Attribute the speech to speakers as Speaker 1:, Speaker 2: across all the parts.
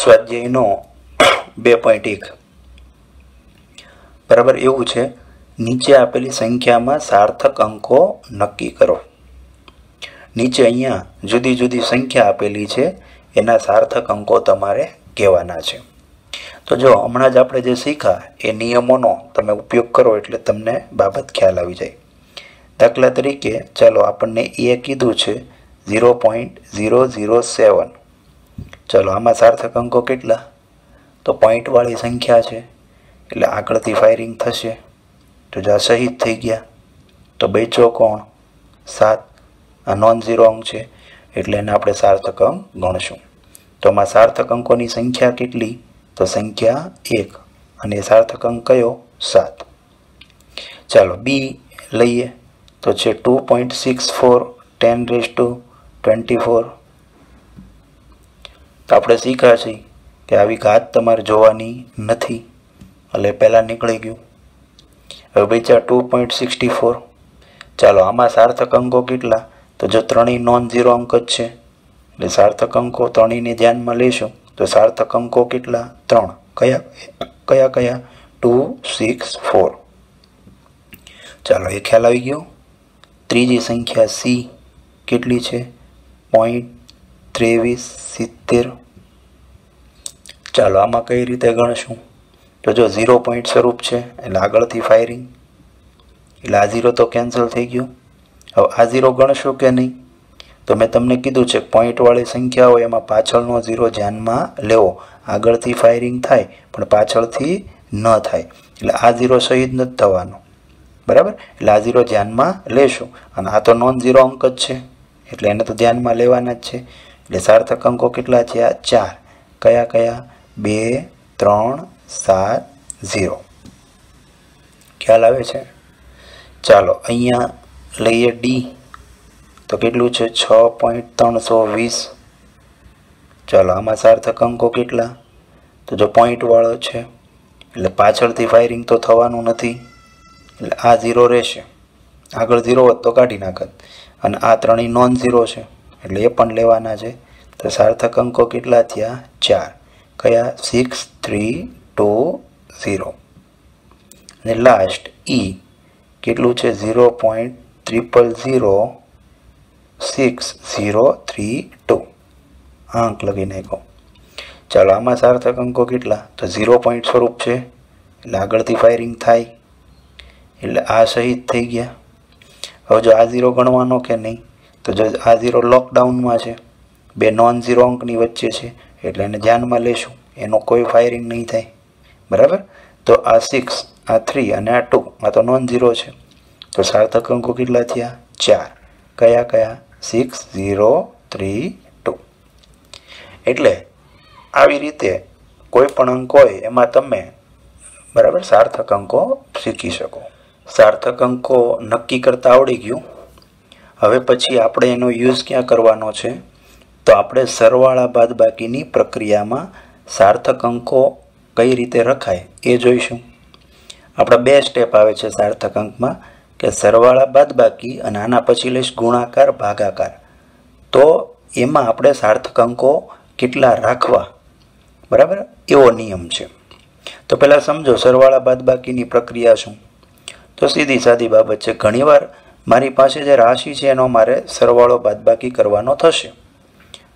Speaker 1: સ્વાધ્યાયનો 2.1 બરાબર એવું છે। નીચે આપેલી સંખ્યામાં સાર્થક અંકો નક્કી કરો। નીચે અહીંયા જુદી જુદી સંખ્યા આપેલી છે, એના સાર્થક અંકો તમારે કહેવાના છે। તો જો હમણાં જ આપણે જે શીખ્યા એ નિયમોનો તમે ઉપયોગ કરો એટલે તમને બાબત ખ્યાલ આવી જાય। દાખલા તરીકે ચાલો આપણને એ કીધું છે 0.007। ચાલો આમાં સાર્થક અંકો કેટલા? તો પોઈન્ટવાળી સંખ્યા છે એટલે આગળથી ફાયરિંગ થશે। તો જો આ શહીદ થઈ ગયા તો બેચો કોણ? 7। આ નોન ઝીરો અંક છે એટલે એને આપણે સાર્થક અંક ગણશું। તો આમાં સાર્થક અંકોની સંખ્યા કેટલી? તો સંખ્યા 1 અને સાર્થક અંક કયો? 7। ચાલો બી લઈએ તો છે 2.64 10⁻²4। તો આપણે શીખ્યા છીએ કે આવી ઘાત તમારે જોવાની નથી એટલે પહેલાં નીકળી ગયું। હવે બીજા 2.64। ચાલો આમાં સાર્થક અંકો કેટલા? તો જો ત્રણેય નોન ઝીરો અંક જ છે એટલે સાર્થક અંકો ત્રણેયને ધ્યાનમાં લેશું તો સાર્થક અંકો કેટલા? 3। કયા કયા? 2, 6, 4। ચાલો એ ખ્યાલ આવી ગયો। ત્રીજી સંખ્યા સી કેટલી છે? 0.2370। ચાલો આમાં કઈ રીતે ગણશું? તો જો 0 પોઈન્ટ સ્વરૂપ છે એટલે આગળથી ફાયરિંગ એટલે આ 0 તો કેન્સલ થઈ ગયું। હવે આ 0 ગણશું કે નહીં? તો મેં તમને કીધું છે પોઈન્ટવાળી સંખ્યા હોય એમાં પાછળનો 0 ધ્યાનમાં લેવો। આગળથી ફાયરિંગ થાય પણ પાછળથી ન થાય એટલે આ 0 શહીદ નથી થવાનો બરાબર। એટલે આ 0 ધ્યાનમાં લેશું અને આ તો નોન ઝીરો અંક જ છે એટલે એને તો ધ્યાનમાં લેવાના જ છે। એટલે સાર્થક અંકો કેટલા છે? આ 4। કયા કયા? 2, 3, 7, 0। ખ્યાલ આવે છે? ચાલો અહીંયા લઈએ ડી તો કેટલું છે? 6.320। ચાલો આમાં સાર્થક અંકો કેટલા? તો જો પોઈન્ટવાળો છે એટલે પાછળથી ફાયરિંગ તો થવાનું નથી એટલે આ 0 રહેશે। આગળ 0 હોત તો કાઢી નાખત અને આ ત્રણેય નોન ઝીરો છે એટલે એ પણ લેવાના છે। તો સાર્થક અંકો કેટલા થયા? 4। કયા? 6, 3, 2, 0। અને લાસ્ટ ઈ કેટલું છે? 0.000632। આ અંક લખી નાખો। ચાલો આમાં સાર્થક અંકો કેટલા? તો 0 પોઈન્ટ સ્વરૂપ છે એટલે આગળથી ફાયરિંગ થાય એટલે આ શહીદ થઈ ગયા। હવે જો આ 0 ગણવાનો કે નહીં? તો જો આ 0 લોકડાઉનમાં છે, બે નોન ઝીરો અંકની વચ્ચે છે એટલે એને ધ્યાનમાં લેશું, એનો કોઈ ફાયરિંગ નહીં થાય બરાબર। તો આ 6, આ 3 અને આ 2 આ તો નોન ઝીરો છે તો સાર્થક અંકો કેટલા થયા? 4। કયા કયા? 6, 0, 3, 2। એટલે આવી રીતે કોઈ પણ અંક હોય એમાં તમે બરાબર સાર્થક અંકો શીખી શકો। સાર્થક અંકો નક્કી કરતા આવડી ગયું। હવે પછી આપણે એનો યુઝ ક્યાં કરવાનો છે? તો આપણે સરવાળા બાદબાકીની પ્રક્રિયામાં સાર્થક અંકો કઈ રીતે રખાય એ જોઈશું। આપણા 2 સ્ટેપ આવે છે સાર્થક અંકમાં કે સરવાળા બાદબાકી અને આના પછી લઈશ ગુણાકાર ભાગાકાર। તો એમાં આપણે સાર્થક અંકો કેટલા રાખવા બરાબર એવો નિયમ છે। તો પહેલાં સમજો સરવાળા બાદબાકીની પ્રક્રિયા શું? તો સીધી સાદી બાબત છે। ઘણીવાર મારી પાસે જે રાશિ છે એનો મારે સરવાળો બાદબાકી કરવાનો થશે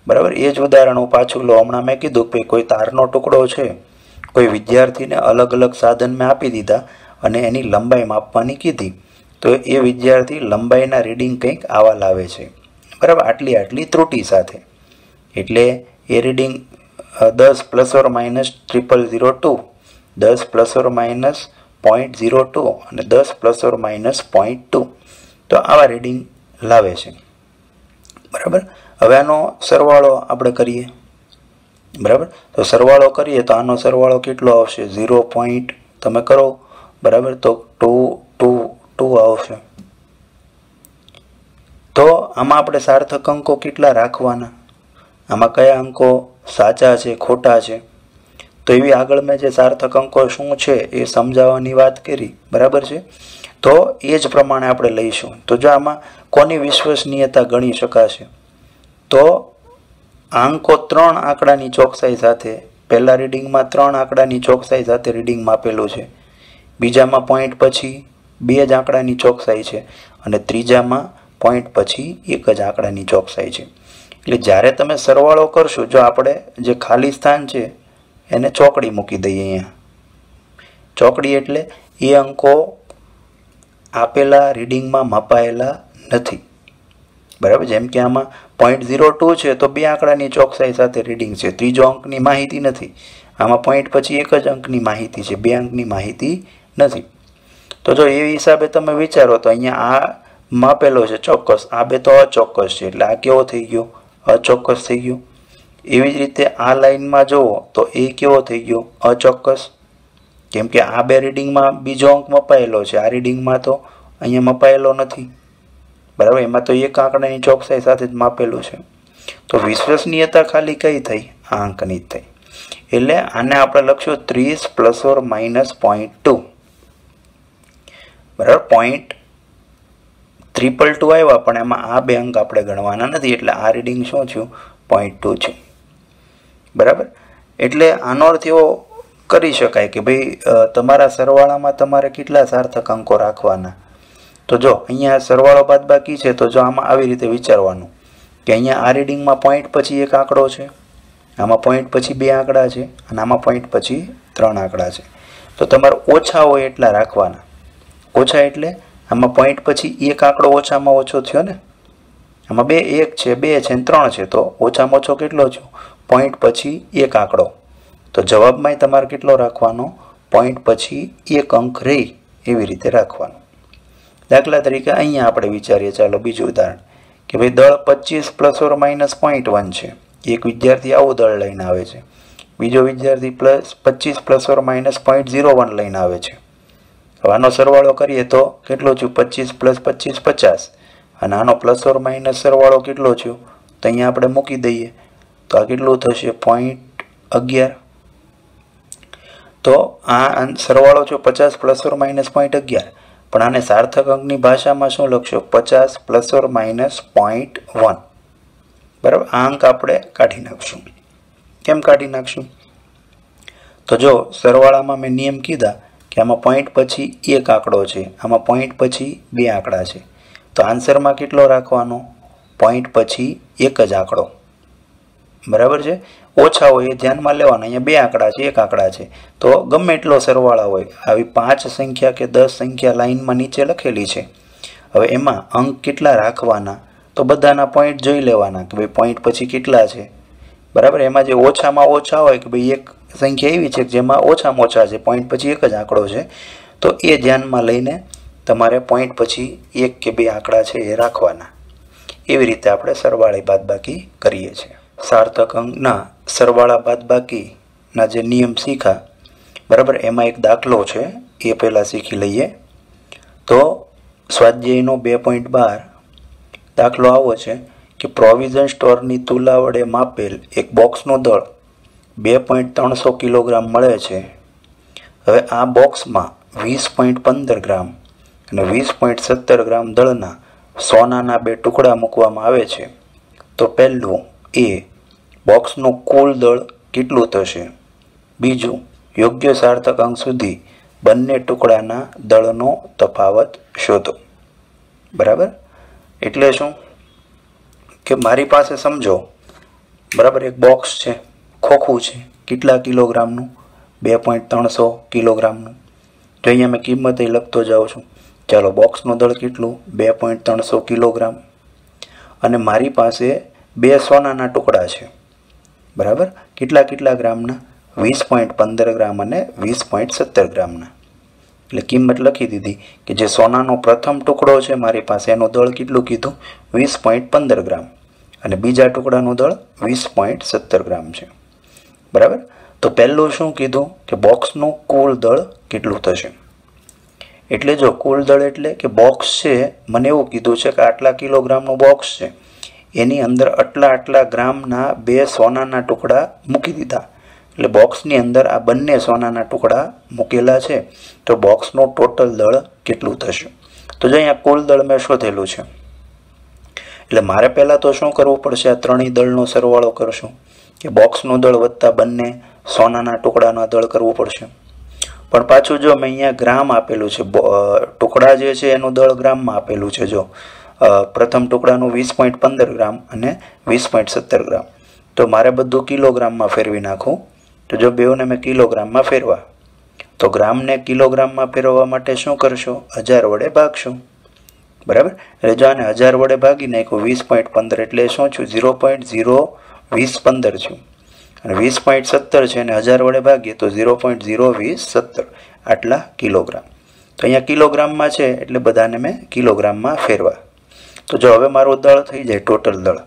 Speaker 1: બરાબર। એ જ ઉદાહરણ હું પાછું લો। હમણાં મેં કીધું કે કોઈ તારનો ટુકડો છે, કોઈ વિદ્યાર્થીને અલગ અલગ સાધન મેં આપી દીધા અને એની લંબાઈ માપવાની કીધી તો એ વિદ્યાર્થી લંબાઈના રીડિંગ કંઈક આવા લાવે છે બરાબર, આટલી આટલી ત્રુટિ સાથે। એટલે એ રીડિંગ 10 ± 0002, 10 ± 0.02 અને 10 ± 0.2 તો આવા રીડિંગ લાવે છે બરાબર। હવે આનો સરવાળો આપણે કરીએ બરાબર। તો સરવાળો કરીએ તો આનો સરવાળો કેટલો આવશે? 0 પોઈન્ટ તમે કરો બરાબર તો 222 આવશે। તો આમાં આપણે સાર્થક અંકો કેટલા રાખવાના? આમાં કયા અંકો સાચા છે ખોટા છે? તો એવી આગળ મેં જે સાર્થક અંકો શું છે એ સમજાવવાની વાત કરી બરાબર છે। તો એ જ પ્રમાણે આપણે લઈશું। તો જો આમાં કોની વિશ્વસનીયતા ગણી શકાશે? તો અંકો 3 આંકડાની ચોકસાઈ સાથે પહેલા રીડિંગમાં 3 આંકડાની ચોકસાઈ સાથે રીડિંગ માપેલું છે, બીજામાં પોઈન્ટ પછી 2 જ આંકડાની ચોકસાઈ છે અને ત્રીજામાં પોઈન્ટ પછી 1 જ આંકડાની ચોકસાઈ છે. એટલે જ્યારે તમે સરવાળો કરશો, જો આપણે જે ખાલી સ્થાન છે એને ચોકડી મૂકી દઈએ. અહીંયા ચોકડી એટલે એ અંકો આપેલા રીડિંગમાં મપાયેલા નથી. બરાબર, જેમ કે આમાં 0.02 છે તો 2 આંકડાની ચોકસાઈ સાથે રીડિંગ છે, ત્રીજો અંકની માહિતી નથી. આમાં પોઈન્ટ પછી 1 જ અંકની માહિતી છે, 2 અંકની માહિતી નથી. તો જો એ હિસાબે તમે વિચારો તો અહીંયા આ માપેલો છે ચોક્કસ, આ બે તો અચોક્કસ છે, એટલે આ કેવો થઈ ગયો? અચોક્કસ થઈ ગયો. એવી જ રીતે આ લાઈનમાં જુઓ તો એ કેવો થઈ ગયો? અચોક્કસ. કેમ કે આ બે રીડિંગમાં બીજો અંક મપાયેલો છે, આ રીડિંગમાં તો અહીંયા મપાયેલો નથી. બરાબર, એમાં તો 1 આંકડાની ચોકસાઈ સાથે જ માપેલું છે. તો વિશ્વસનીયતા ખાલી કઈ થઈ? આ અંકની જ થઈ. એટલે આને આપણે લખશું 30 ± 0.2. બરાબર, 0.222 આવ્યા પણ એમાં આ બે અંક આપણે ગણવાના નથી, એટલે આ રીડિંગ શું થયું? 0.2 છે. બરાબર, એટલે આનો અર્થ એવો કરી શકાય કે ભાઈ તમારા સરવાળામાં તમારે કેટલા સાર્થક અંકો રાખવાના. તો જો અહીંયા સરવાળો બાદબાકી છે, તો જો આમાં આવી રીતે વિચારવાનું કે અહીંયા આ રીડિંગમાં પોઈન્ટ પછી 1 આંકડો છે, આમાં પોઈન્ટ પછી 2 આંકડા છે અને આમાં પોઈન્ટ પછી 3 આંકડા છે. તો તમારે ઓછા હોય એટલા રાખવાના. ઓછા એટલે આમાં પોઈન્ટ પછી 1 આંકડો ઓછામાં ઓછો થયો ને, આમાં 1 છે, 2 છે અને 3 છે, તો ઓછામાં ઓછો કેટલો થયો? પોઈન્ટ પછી 1 આંકડો. તો જવાબમાં તમારે કેટલો રાખવાનો? પોઈન્ટ પછી 1 અંક રહી એવી રીતે રાખવાનો. દાખલા તરીકે અહીંયા આપણે વિચારીએ, ચાલો બીજું ઉદાહરણ કે ભાઈ દળ 25 ± 0.1 છે. એક વિદ્યાર્થી આવું દળ લઈને આવે છે, બીજો વિદ્યાર્થી 25 ± 0.01 લઈને આવે છે. હવે આનો સરવાળો કરીએ તો કેટલો થયું? 25 + 25 50, અને આનો ± સરવાળો કેટલો થયો? તો અહીંયા આપણે મૂકી દઈએ તો આ કેટલું થશે? 0.11. તો આ સરવાળો છે 50 ± 0.11, પણ આને સાર્થક અંકની ભાષામાં શું લખશો? 50 ± 0.1. બરાબર, આ અંક આપણે કાઢી નાખશું. કેમ કાઢી નાખશું? તો જો સરવાળામાં મેં નિયમ કીધા કે આમાં પોઈન્ટ પછી 1 આંકડો છે, આમાં પોઈન્ટ પછી 2 આંકડા છે, તો આન્સરમાં કેટલો રાખવાનો? પોઈન્ટ પછી 1 જ આંકડો. બરાબર છે, ઓછા હોય એ ધ્યાનમાં લેવાના. અહીંયા 2 આંકડા છે, 1 આંકડા છે, તો ગમે એટલો સરવાળા હોય, આવી 5 સંખ્યા કે 10 સંખ્યા લાઈનમાં નીચે લખેલી છે. હવે એમાં અંક કેટલા રાખવાના? તો બધાના પોઈન્ટ જોઈ લેવાના કે ભાઈ પોઈન્ટ પછી કેટલા છે. બરાબર, એમાં જે ઓછામાં ઓછા હોય કે ભાઈ એક સંખ્યા એવી છે જેમાં ઓછામાં ઓછા છે, પોઈન્ટ પછી 1 જ આંકડો છે, તો એ ધ્યાનમાં લઈને તમારે પોઈન્ટ પછી 1 કે 2 આંકડા છે એ રાખવાના. એવી રીતે આપણે સરવાળે બાદબાકી કરીએ છીએ. સાર્થક અંકના સરવાળા બાદબાકીના જે નિયમ શીખા, બરાબર, એમાં એક દાખલો છે, એ પહેલાં શીખી લઈએ. તો સ્વાધ્યાયનો 2.12 દાખલો આવો છે કે પ્રોવિઝન સ્ટોરની તુલા વડે માપેલ એક બોક્સનું દળ 2.300 કિલોગ્રામ મળે છે. હવે આ બોક્સમાં 20.15 ગ્રામ અને 20.17 ગ્રામ દળના સોનાના 2 ટુકડા મૂકવામાં આવે છે. તો પહેલું એ બોક્સનું કુલ દળ કેટલું થશે? બીજું, યોગ્ય સાર્થક અંક સુધી બંને ટુકડાના દળનો તફાવત શોધો. બરાબર, એટલે શું કે મારી પાસે સમજો, બરાબર, એક બોક્સ છે, ખોખું છે, કેટલા કિલોગ્રામનું? 2.300 કિલોગ્રામનું. તો અહીંયા મેં કિંમત લખતો જાઉં છું. ચાલો, બોક્સનું દળ કેટલું? 2.300 કિલોગ્રામ. અને મારી પાસે 2 સોનાના ટુકડા છે. બરાબર, કેટલા ગ્રામના? 20.15 ગ્રામ અને 20.17 ગ્રામના. એટલે કિંમત લખી દીધી કે જે સોનાનો પ્રથમ ટુકડો છે મારી પાસે, એનું દળ કેટલું કીધું? 20.15 ગ્રામ, અને બીજા ટુકડાનું દળ 20.17 ગ્રામ છે. બરાબર, તો પહેલું શું કીધું કે બોક્સનું કુલ દળ કેટલું થશે. એટલે જો કુલ દળ એટલે કે બોક્સ છે, મને એવું કીધું છે કે આટલા કિલોગ્રામનું બોક્સ છે, એની અંદર આટલા ગ્રામના 2 સોનાના ટુકડા મૂકી દીધા. એટલે બોક્સની અંદર આ બંને સોનાના ટુકડા મૂકેલા છે, તો બોક્સનું ટોટલ દળ કેટલું થશે? તો જો અહીંયા કુલ દળ મેં શોધેલું છે, એટલે મારે પહેલાં તો શું કરવું પડશે? આ ત્રણેય દળનો સરવાળો કરશું કે બોક્સનું દળ વત્તા બંને સોનાના ટુકડાના દળ કરવું પડશે. પણ પાછું જો મેં અહીંયા ગ્રામ આપેલું છે, ટુકડા જે છે એનું દળ ગ્રામમાં આપેલું છે. જો પ્રથમ ટુકડાનું 20.15 ગ્રામ અને 20.17 ગ્રામ, તો મારે બધું કિલોગ્રામમાં ફેરવી નાખું. તો જો બેઉને મેં કિલોગ્રામમાં ફેરવા, તો ગ્રામને કિલોગ્રામમાં ફેરવવા માટે શું કરશું? 1000 વડે ભાગશું. બરાબર. એટલે જો આને 1000 વડે ભાગી નાખ્યું 20.15 એટલે શું છું? 0.02015 છું. અને 20.17 છે અને 1000 વડે ભાગીએ તો 0.02017 આટલા કિલોગ્રામ. તો અહીંયા કિલોગ્રામમાં છે એટલે બધાને મેં કિલોગ્રામમાં ફેરવા. તો જો હવે મારું દળ થઈ જાય ટોટલ દળ,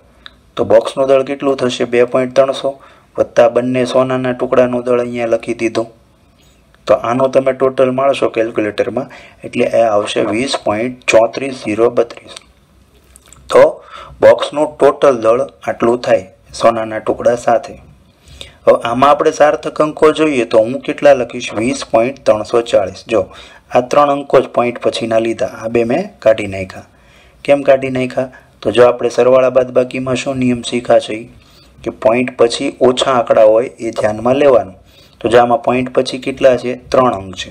Speaker 1: તો બોક્સનું દળ કેટલું થશે? 2.300 વત્તા બંને સોનાના ટુકડાનું દળ અહીંયા લખી દીધું. તો આનો તમે ટોટલ માળશો કેલ્ક્યુલેટરમાં એટલે એ આવશે 20.34032. તો બોક્સનું ટોટલ દળ આટલું થાય સોનાના ટુકડા સાથે. હવે આમાં આપણે સાર્થક અંકો જોઈએ તો હું કેટલા લખીશ? 20.340. જો આ 3 અંકો જ પોઈન્ટ પછીના લીધા, આ બે મેં કાઢી નાખ્યા. કેમ કાઢી નાખ્યા? તો જો આપણે સરવાળા બાદબાકીમાં શું નિયમ શીખ્યા છે કે પોઈન્ટ પછી ઓછા આંકડા હોય એ ધ્યાનમાં લેવાનું. તો જો આમાં પોઈન્ટ પછી કેટલા છે? 3 અંક છે.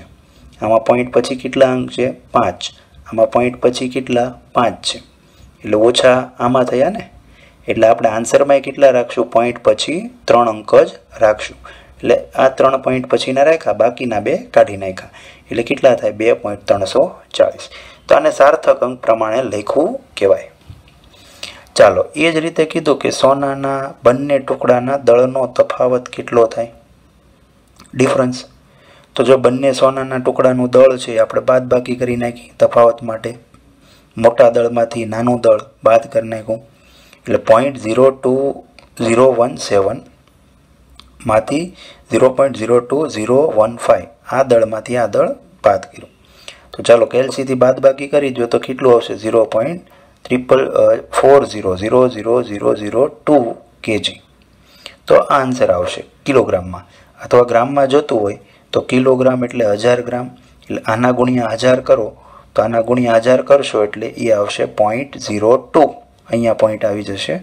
Speaker 1: આમાં પોઈન્ટ પછી કેટલા અંક છે? 5. આમાં પોઈન્ટ પછી કેટલા? 5 છે. એટલે ઓછા આમાં થયા ને, એટલે આપણે આન્સરમાં કેટલા રાખશું? પોઈન્ટ પછી 3 અંક જ રાખશું. એટલે આ 3 પોઈન્ટ પછીના રાખ્યા, બાકીના 2 કાઢી નાખ્યા. એટલે કેટલા થાય? 2.340. તો આને સાર્થક અંક પ્રમાણે લખવું કહેવાય. ચાલો, એ જ રીતે કીધું કે સોનાના બંને ટુકડાના દળનો તફાવત કેટલો થાય? ડિફરન્સ. તો જો બંને સોનાના ટુકડાનું દળ છે આપણે બાદબાકી કરી નાખી તફાવત માટે, મોટા દળમાંથી નાનું દળ બાદ કરી નાખ્યું એટલે 0.02017 માંથી 0.02015 આ દળમાંથી આ દળ બાદ કર્યું. તો ચાલો કેલ્સીથી બાદબાકી કરી દો તો કેટલું આવશે? 0.4000002 kg. તો આ આન્સર આવશે કિલોગ્રામમાં. અથવા ગ્રામમાં જોતું હોય તો કિલોગ્રામ એટલે 1000 ગ્રામ, એટલે આના ગુણ્યા 1000 કરો તો આના ગુણ્યા 1000 કરશો એટલે એ આવશે 0.02. અહીંયા પોઈન્ટ આવી જશે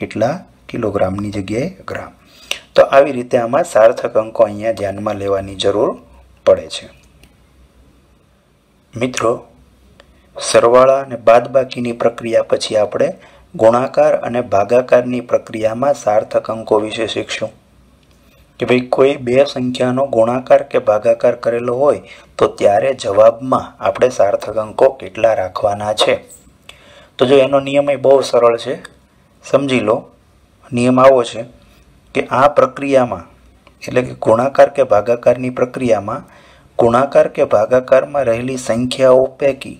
Speaker 1: એટલા કિલોગ્રામની જગ્યાએ ગ્રામ. તો આવી રીતે આમાં સાર્થક અંકો અહીંયા ધ્યાનમાં લેવાની જરૂર પડે છે. મિત્રો, સરવાળા અને બાદબાકીની પ્રક્રિયા પછી આપણે ગુણાકાર અને ભાગાકારની પ્રક્રિયામાં સાર્થક અંકો વિશે શીખશું. કે ભાઈ કોઈ બે સંખ્યાનો ગુણાકાર કે ભાગાકાર કરેલો હોય તો ત્યારે જવાબમાં આપણે સાર્થક અંકો કેટલા રાખવાના છે. તો જો એનો નિયમ એ બહુ સરળ છે, સમજી લો. નિયમ આવો છે કે આ પ્રક્રિયામાં એટલે કે ગુણાકાર કે ભાગાકારની પ્રક્રિયામાં ગુણાકાર કે ભાગાકારમાં રહેલી સંખ્યાઓ પૈકી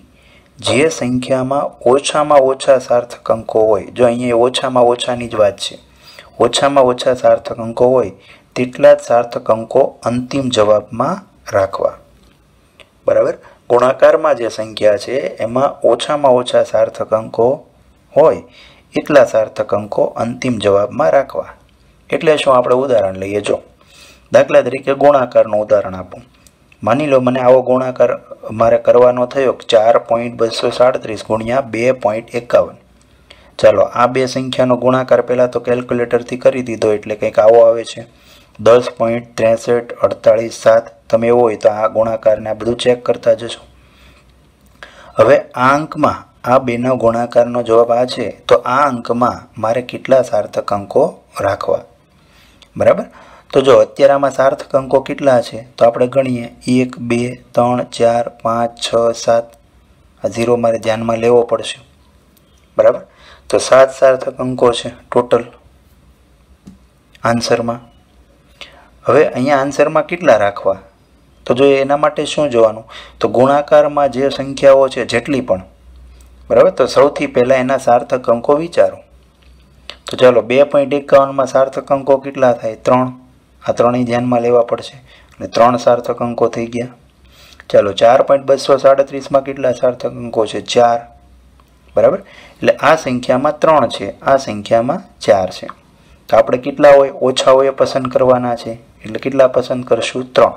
Speaker 1: જે સંખ્યામાં ઓછા સાર્થક અંકો હોય, જો અહીંયા ઓછામાં ઓછાની જ વાત છે, ઓછામાં ઓછા સાર્થક અંકો હોય તેટલા જ સાર્થક અંકો અંતિમ જવાબમાં રાખવા. બરાબર. ગુણાકારમાં જે સંખ્યા છે એમાં ઓછામાં ઓછા સાર્થક અંકો હોય એટલા સાર્થક અંકો અંતિમ જવાબમાં રાખવા. એટલે શું? આપણે ઉદાહરણ લઈએ. જો દાખલા તરીકે ગુણાકારનું ઉદાહરણ આપું. માની લો મને આવો ગુણાકાર મારે કરવાનો થયો 4.237 ગુણ્યા 2.51. ચાલો આ બે સંખ્યાનો ગુણાકાર પહેલાં તો કેલ્ક્યુલેટરથી કરી દીધો એટલે કંઈક આવો આવે છે 10.634847. તમે એવો હોય તો આ ગુણાકારને આ બધું ચેક કરતા જશો. હવે આ અંકમાં આ બેનો ગુણાકારનો જવાબ આ છે, તો આ અંકમાં મારે કેટલા સાર્થક અંકો રાખવા? બરાબર. તો જો અત્યારે આમાં સાર્થક અંકો કેટલા છે તો આપણે ગણીએ 1 2 3 4 5 6 7. આ 0 મારે ધ્યાનમાં લેવો પડશે. બરાબર. તો 7 સાર્થક અંકો છે ટોટલ આન્સરમાં. હવે અહીંયા આન્સરમાં કેટલા રાખવા? તો જો એના માટે શું જોવાનું? તો ગુણાકારમાં જે સંખ્યાઓ છે જેટલી પણ, બરાબર, તો સૌથી પહેલાં એના સાર્થક અંકો વિચારો. તો ચાલો 2.51માં સાર્થક અંકો કેટલા થાય? 3. આ 3 ધ્યાનમાં લેવા પડશે એટલે 3 સાર્થક અંકો થઈ ગયા. ચાલો 4.237માં કેટલા સાર્થક અંકો છે? 4. બરાબર. એટલે આ સંખ્યામાં 3 છે, આ સંખ્યામાં 4 છે. તો આપણે કેટલા હોય? ઓછા હોય પસંદ કરવાના છે એટલે કેટલા પસંદ કરશું? 3.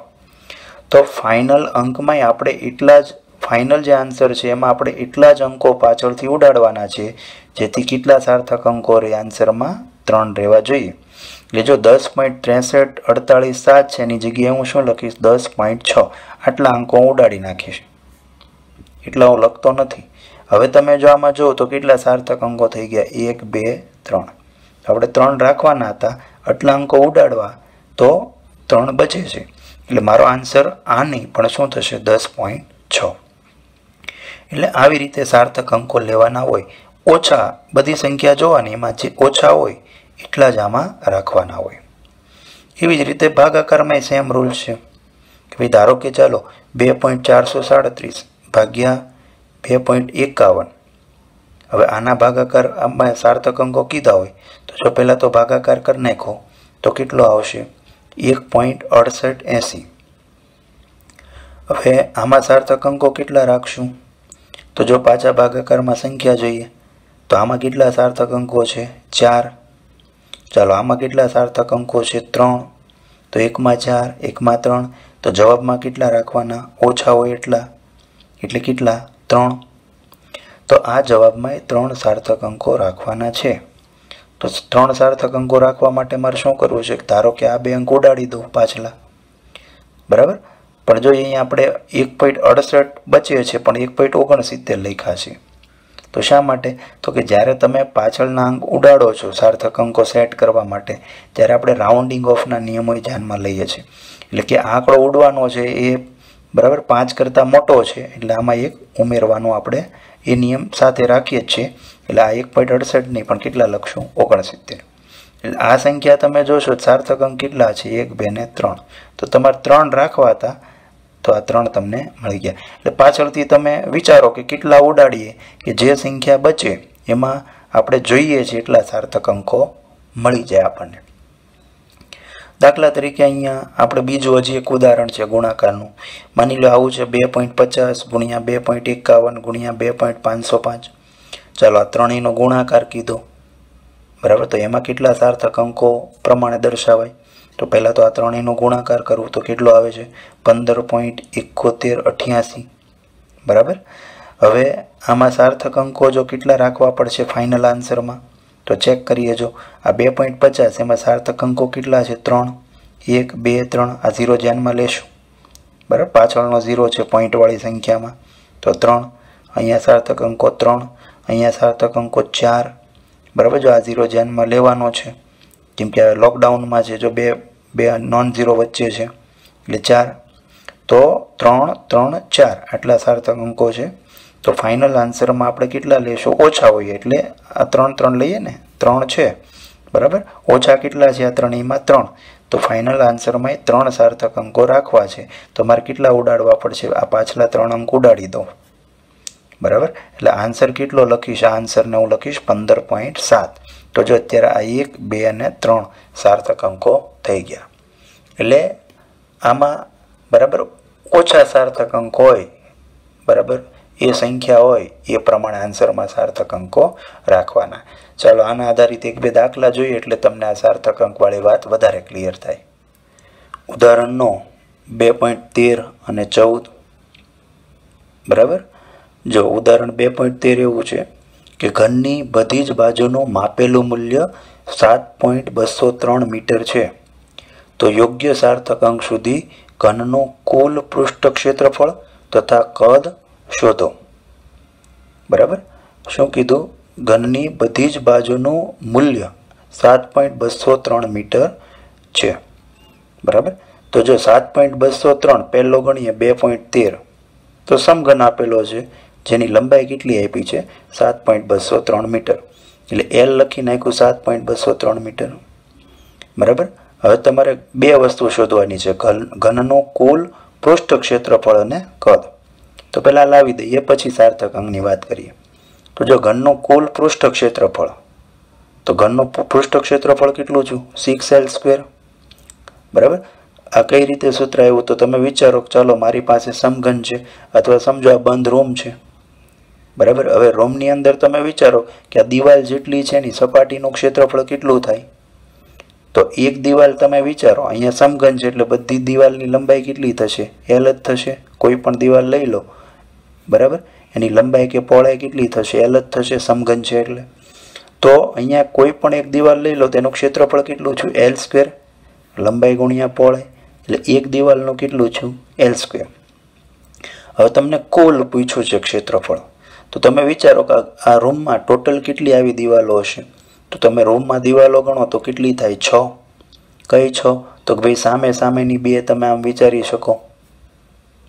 Speaker 1: તો ફાઇનલ અંકમાં આપણે એટલા જ, ફાઇનલ જે આન્સર છે એમાં આપણે એટલા જ અંકો પાછળથી ઉડાડવાના છે જેથી કેટલા સાર્થક અંકો રહે? આન્સરમાં 3 રહેવા જોઈએ. એટલે જો 10.6348 છે એની જગ્યાએ હું શું લખીશ 10.6 આટલા અંકો હું ઉડાડી નાખીશ, એટલા હું લખતો નથી. હવે તમે જો આમાં જુઓ તો કેટલા સાર્થક અંકો થઈ ગયા 1 2 3. આપણે 3 રાખવાના હતા, આટલા અંકો ઉડાડવા તો 3 બચે છે. એટલે મારો આન્સર આ નહીં પણ શું થશે 10.6. એટલે આવી રીતે સાર્થક અંકો લેવાના હોય. ઓછા બધી સંખ્યા જોવાની, એમાં જે ઓછા હોય એટલા જ આમાં રાખવાના હોય. એવી જ રીતે ભાગાકારમાં સેમ રૂલ છે કે ભાઈ ધારો કે ચાલો 2.437 ભાગ્યા 2.51. હવે આના ભાગાકાર આમાં સાર્થક અંકો કીધા હોય તો જો પહેલાં તો ભાગાકાર કરી નાખો તો કેટલો આવશે 1.6880. હવે આમાં સાર્થક અંકો કેટલા રાખશું તો જો પાછા ભાગાકારમાં સંખ્યા જોઈએ તો આમાં કેટલા સાર્થક અંકો છે 4. ચાલો આમાં કેટલા સાર્થક અંકો છે 3. તો 1 માં 4 1 માં 3. તો જવાબમાં કેટલા રાખવાના ઓછા હોય એટલા, એટલે કેટલા 3. તો આ જવાબમાં 3 સાર્થક અંકો રાખવાના છે. તો 3 સાર્થક અંકો રાખવા માટે મારે શું કરવું છે? ધારો કે આ 2 અંક ઉડાડી દઉં પાછલા, બરાબર. પણ જો અહીંયા આપણે 1.68 બચે છે પણ 1.69 લખ્યા છે. તો શા માટે? તો કે જ્યારે તમે પાછળના અંક ઉડાડો છો સાર્થક અંકો સેટ કરવા માટે ત્યારે આપણે રાઉન્ડિંગ ઓફના નિયમો ધ્યાનમાં લઈએ છીએ. એટલે કે આંકડો ઉડવાનો છે એ બરાબર 5 કરતાં મોટો છે એટલે આમાં 1 ઉમેરવાનો આપણે એ નિયમ સાથે રાખીએ જ છીએ. એટલે આ 1.68 નહીં પણ કેટલા લખશું 69. એટલે આ સંખ્યા તમે જોશો સાર્થક અંક કેટલા છે 1 2 ને 3. તો તમારે 3 રાખવા હતા તો આ 3 તમને મળી ગયા. એટલે પાછળથી તમે વિચારો કે કેટલા ઉડાડીએ કે જે સંખ્યા બચે એમાં આપણે જોઈએ છીએ એટલા સાર્થક અંકો મળી જાય આપણને. દાખલા તરીકે અહીંયા આપણે બીજું હજી એક ઉદાહરણ છે ગુણાકારનું. માની લો આવું છે 2.50 ગુણ્યા 2.51 ગુણ્યા 2.505. ચાલો આ ત્રણેયનો ગુણાકાર કીધો, બરાબર. તો એમાં કેટલા સાર્થક અંકો પ્રમાણે દર્શાવાય? તો પહેલાં તો આ ત્રણેયનો ગુણાકાર કરવું તો કેટલો આવે છે 15.7188, બરાબર. હવે આમાં સાર્થક અંકો જો કેટલા રાખવા પડશે ફાઇનલ આન્સરમાં તો ચેક કરીએ. જો આ 2.50 એમાં સાર્થક અંકો કેટલા છે 3, 1 2 3. આ 0 ધ્યાનમાં લેશું, બરાબર. પાછળનો 0 છે પોઈન્ટવાળી સંખ્યામાં તો 3. અહીંયા સાર્થક અંકો 3, અહીંયા સાર્થક અંકો 4, બરાબર. જો આ 0 ધ્યાનમાં લેવાનો છે કેમ કે લોકડાઉનમાં છે, જો બે નોન ઝીરો વચ્ચે છે એટલે 4. તો 3 3 4 આટલા સાર્થક અંકો છે. તો ફાઇનલ આન્સરમાં આપણે કેટલા લેશું? ઓછા હોઈએ એટલે આ 3 3 લઈએ ને, 3 છે, બરાબર. ઓછા કેટલા છે આ ત્રણેયમાં 3. તો ફાઇનલ આન્સરમાં 3 સાર્થક અંકો રાખવા છે. તો મારે કેટલા ઉડાડવા પડશે? આ પાછલા 3 અંક ઉડાડી દો, બરાબર. એટલે આન્સર કેટલો લખીશ? આ આન્સરને હું લખીશ 15.7. તો જો અત્યારે આ 1 2 અને 3 સાર્થક અંકો થઈ ગયા. એટલે આમાં બરાબર ઓછા સાર્થક અંક હોય, બરાબર, એ સંખ્યા હોય એ પ્રમાણે આન્સરમાં સાર્થક અંકો રાખવાના. ચાલો આના આધારિત 1-2 દાખલા જોઈએ એટલે તમને આ સાર્થક અંકવાળી વાત વધારે ક્લિયર થાય. ઉદાહરણ 9 2.13 અને 14, બરાબર. જો ઉદાહરણ 2.13 એવું છે કે ઘનની બધી જ બાજુનું માપેલું મૂલ્ય 7.203 મીટર છે. તો યોગ્ય સાર્થક અંક સુધી ઘનનું કુલ પૃષ્ઠ ક્ષેત્રફળ તથા કદ શોધો, બરાબર. શું કીધું? ઘનની બધી જ બાજુનું મૂલ્ય 7.203 મીટર છે, બરાબર. તો જો 7.203 પહેલો ગણીએ 2.13 તો સમઘન આપેલો છે જેની લંબાઈ કેટલી આપી છે 7.203 મીટર. એટલે એલ લખી નાખ્યું 7.203 મીટર, બરાબર. હવે તમારે 2 વસ્તુ શોધવાની છે, ઘનનું કુલ પૃષ્ઠ ક્ષેત્રફળ અને કદ. તો પહેલાં લાવી દઈએ પછી સાર્થક અંકની વાત કરીએ. તો જો ઘનનું કુલ પૃષ્ઠ ક્ષેત્રફળ, તો ઘનનું પૃષ્ઠ ક્ષેત્રફળ કેટલું છું 6l², બરાબર. આ કઈ રીતે સૂત્ર આવ્યું? તો તમે વિચારો ચાલો મારી પાસે સમઘન છે અથવા સમજો આ બંધ રૂમ છે, બરાબર. હવે રૂમની અંદર તમે વિચારો કે આ દિવાલ જેટલી છે એની સપાટીનું ક્ષેત્રફળ કેટલું થાય? તો એક દિવાલ તમે વિચારો અહીંયા સમઘન છે એટલે બધી દિવાલની લંબાઈ કેટલી થશે? એલ જ થશે. કોઈ પણ દિવાલ લઈ લો, બરાબર, એની લંબાઈ કે પહોળાઈ કેટલી થશે? એલ જ થશે, સમઘન છે એટલે. તો અહીંયા કોઈ પણ એક દિવાલ લઈ લો, તેનું ક્ષેત્રફળ કેટલું છું? L², લંબાઈ ગુણ્યા પહોળાઈ, એટલે એક દિવાલનું કેટલું છું? L². હવે તમને કુલ પૂછ્યું છે ક્ષેત્રફળ, તો તમે વિચારો કે આ રૂમમાં ટોટલ કેટલી આવી દિવાલો હશે? તો તમે રૂમમાં દિવાલો ગણો તો કેટલી થાય? 6. કઈ 6? તો ભાઈ સામેની બે તમે આમ વિચારી શકો,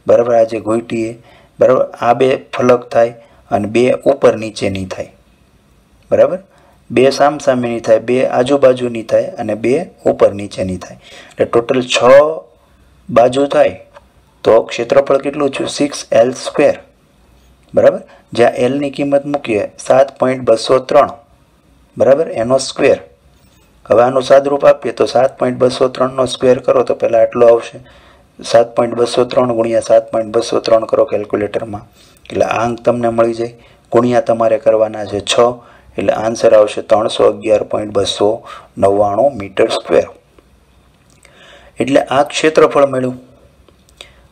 Speaker 1: બરાબર? આ જે ઘૂંટીએ, બરાબર, આ બે ફલક થાય અને બે ઉપર નીચેની થાય, બરાબર? બે સામેની થાય, બે આજુબાજુની થાય અને બે ઉપર નીચેની થાય, એટલે ટોટલ 6 બાજુ થાય. તો ક્ષેત્રફળ કેટલું છું? 6L², બરાબર? જ્યાં L ની કિંમત મૂકીએ 7.203, બરાબર, એનો સ્ક્વેર. હવે આનું સાદરૂપ આપીએ તો 7.203 નો સ્ક્વેર કરો તો પહેલાં આટલો આવશે, 7.203 ગુણ્યા 7.203 કરો કેલ્ક્યુલેટરમાં, એટલે આ અંક તમને મળી જાય. ગુણ્યા તમારે કરવાના છે 6, એટલે આન્સર આવશે 311.299 મીટર સ્ક્વેર. એટલે આ ક્ષેત્રફળ મળ્યું.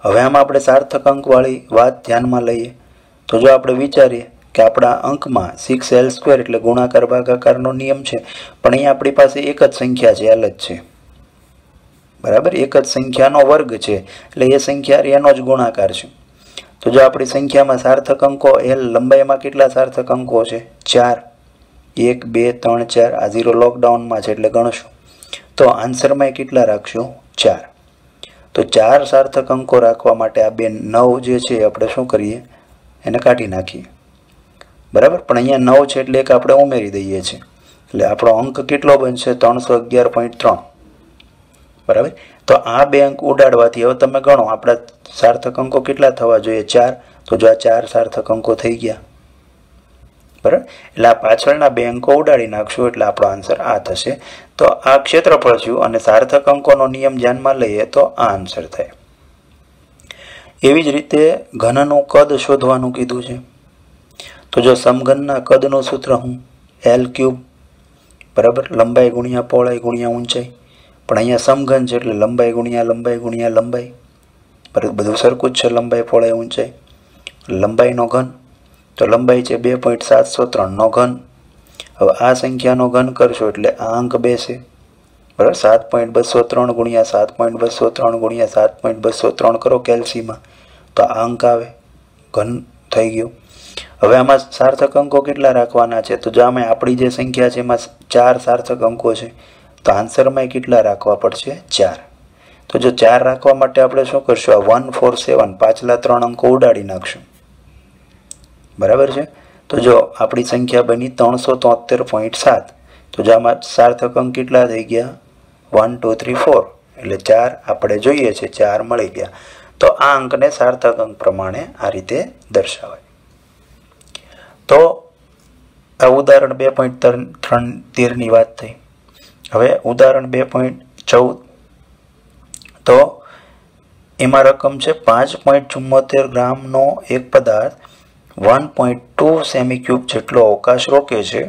Speaker 1: હવે આમાં આપણે સાર્થક અંકવાળી વાત ધ્યાનમાં લઈએ તો જો આપણે વિચારીએ કે આપણા અંકમાં 6L² એટલે ગુણાકાર ભાગાકારનો નિયમ છે, પણ અહીંયા આપણી પાસે એક જ સંખ્યા છે, L જ છે, બરાબર? એક જ સંખ્યાનો વર્ગ છે, એટલે એ સંખ્યા એનો જ ગુણાકાર છે. તો જો આપણી સંખ્યામાં સાર્થક અંકો L, લંબાઈમાં કેટલા સાર્થક અંકો છે? 4. 1, 2, 3, 4. આ 0 લોકડાઉનમાં છે એટલે ગણશું. તો આન્સરમાં કેટલા રાખશું? 4. તો 4 સાર્થક અંકો રાખવા માટે આ બે 9 જે છે આપણે શું કરીએ? એને કાઢી નાખીએ, બરાબર? પણ અહીંયા 9 છે એટલે એક આપણે ઉમેરી દઈએ છીએ, એટલે આપણો અંક કેટલો બનશે? 311.3, બરાબર? તો આ બે અંક ઉડાડવાથી હવે તમે ગણો આપણા સાર્થક અંકો કેટલા થવા જોઈએ? 4. તો જો આ 4 સાર્થક અંકો થઈ ગયા, બરાબર? એટલે આ પાછળના બે અંકો ઉડાડી નાખશું એટલે આપણો આન્સર આ થશે. તો આ ક્ષેત્રફળ થયું અને સાર્થક અંકોનો નિયમ ધ્યાનમાં લઈએ તો આ આન્સર થાય. એવી જ રીતે ઘનનું કદ શોધવાનું કીધું છે. તો જો સમઘનના કદનું સૂત્ર હું L³, બરાબર, લંબાઈ ગુણ્યા પહોળાઈ ગુણ્યા ઊંચાઈ, પણ અહીંયા સમઘન છે એટલે લંબાઈ ગુણ્યા લંબાઈ ગુણ્યા લંબાઈ, બરાબર, બધું સરખું જ છે, લંબાઈ પહોળાઈ ઊંચાઈ. લંબાઈનો ઘન તો લંબાઈ છે 2.703 નો ઘન. હવે આ સંખ્યાનો ઘન કરશો એટલે આ અંક બેસે, બરાબર? 7.203 ગુણ્યા 7.203 ગુણ્યા 7.203 કરો કેલ્સીમાં તો આ અંક આવે, ઘન થઈ ગયો. હવે આમાં સાર્થક અંકો કેટલા રાખવાના છે? તો જો આમાં આપણી જે સંખ્યા છે એમાં 4 સાર્થક અંકો છે, તો આન્સરમાં કેટલા રાખવા પડશે? 4. તો જો 4 રાખવા માટે આપણે શું કરશું? આ 147 પાછલા 3 અંકો ઉડાડી નાખશું, બરાબર છે? તો જો આપણી સંખ્યા બની 373.7, તો જો આમાં સાર્થક અંક કેટલા થઈ ગયા? 1, 2, 3, 4, એટલે 4 આપણે જોઈએ છે, 4 મળી ગયા. તો આ અંકને સાર્થક અંક પ્રમાણે આ રીતે દર્શાવાય. તો આ ઉદાહરણ 2.13 ની વાત થઈ. હવે ઉદાહરણ 2.14, તો એમાં રકમ છે 5.74 ગ્રામનો એક પદાર્થ 1.2 સેમી ક્યુબ જેટલો અવકાશ રોકે છે,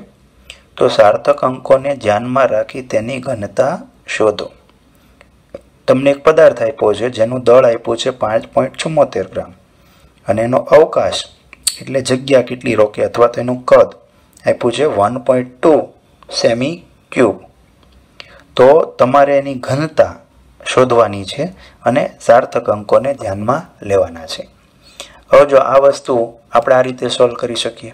Speaker 1: તો સાર્થક અંકોને ધ્યાનમાં રાખી તેની ઘનતા શોધો. તમને એક પદાર્થ આપ્યો છે જેનું દળ આપ્યું છે 5.74 ગ્રામ અને એનો અવકાશ એટલે જગ્યા કેટલી રોકે અથવા તેનું કદ આપ્યું છે 1.2 સેમી ક્યુબ. તો તમારે એની ઘનતા શોધવાની છે અને સાર્થક અંકોને ધ્યાનમાં લેવાના છે. હવે જો આ વસ્તુ આપણે આ રીતે સોલ્વ કરી શકીએ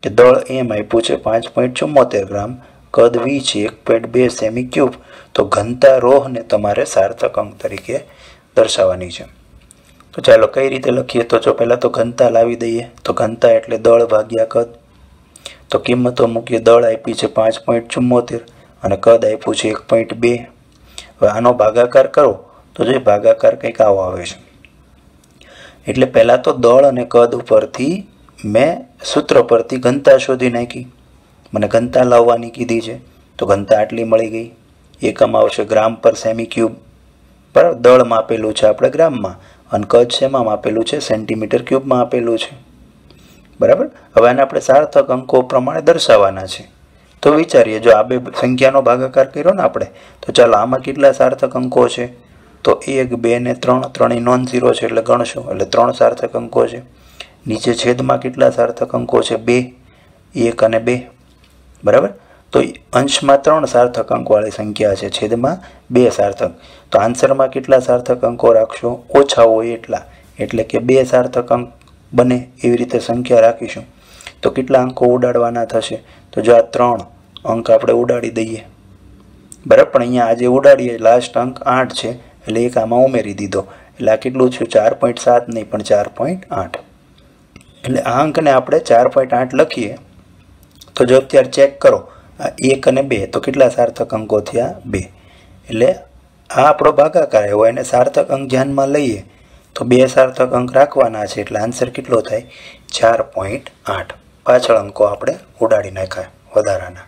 Speaker 1: કે દળ એમ આપ્યું છે 5.74 ગ્રામ, કદ v છે 1.2 સેમી ક્યુબ, તો ઘનતા રોહને તમારે સાર્થક અંક તરીકે દર્શાવવાની છે. તો ચાલો કઈ રીતે લખીએ? તો જો પહેલાં તો ઘનતા લાવી દઈએ. તો ઘનતા એટલે દળ ભાગ્યા કદ. તો કિંમતો મૂકીએ. દળ આપી છે 5.74 અને કદ આપ્યું છે 1.2. હવે આનો ભાગાકાર કરો તો જે ભાગાકાર કંઈક આવો આવે છે. એટલે પહેલાં તો દળ અને કદ ઉપરથી મેં સૂત્ર પરથી ઘનતા શોધી નાખી. મને ઘનતા લાવવાની કીધી છે તો ઘનતા આટલી મળી ગઈ. એકમ આવશે ગ્રામ પર સેમી ક્યુબ, બરાબર? દળ માપેલું છે આપણે ગ્રામમાં અને કદ શેમાં માપેલું છે? સેન્ટીમીટર ક્યુબમાં આપેલું છે, બરાબર? હવે આને આપણે સાર્થક અંકો પ્રમાણે દર્શાવવાના છે. તો વિચારીએ, જો આ બે સંખ્યાનો ભાગાકાર કર્યો ને આપણે, તો ચાલો આમાં કેટલા સાર્થક અંકો છે? તો 1, 2 ને 3, ત્રણેય નોન ઝીરો છે એટલે ગણશું, એટલે 3 સાર્થક અંકો છે. નીચે છેદમાં કેટલા સાર્થક અંકો છે? 2, 1 અને 2, બરાબર? તો અંશમાં 3 સાર્થક અંકવાળી સંખ્યા છે, છેદમાં 2 સાર્થક. તો આન્સરમાં કેટલા સાર્થક અંકો રાખશો? ઓછા હોય એટલા, એટલે કે 2 સાર્થક અંક બને એવી રીતે સંખ્યા રાખીશું. તો કેટલા અંકો ઉડાડવાના થશે? તો જો આ 3 અંક આપણે ઉડાડી દઈએ, બરાબર. પણ અહીંયા આજે ઉડાડીએ લાસ્ટ અંક 8 છે, એટલે એક આમાં ઉમેરી દીધો, એટલે આ કેટલું છે? 4.7 નહીં પણ 4.8. એટલે આ અંકને આપણે 4.8 લખીએ. તો જો અત્યારે ચેક કરો, આ 1 અને 2, તો કેટલા સાર્થક અંકો થયા? 2. એટલે આ આપણો ભાગાકાર આવ્યો, એને સાર્થક અંક ધ્યાનમાં લઈએ તો 2 સાર્થક અંક રાખવાના છે, એટલે આન્સર કેટલો થાય? 4.8. પાછળ અંકો આપણે ઉડાડી નાખ્યા વધારાના.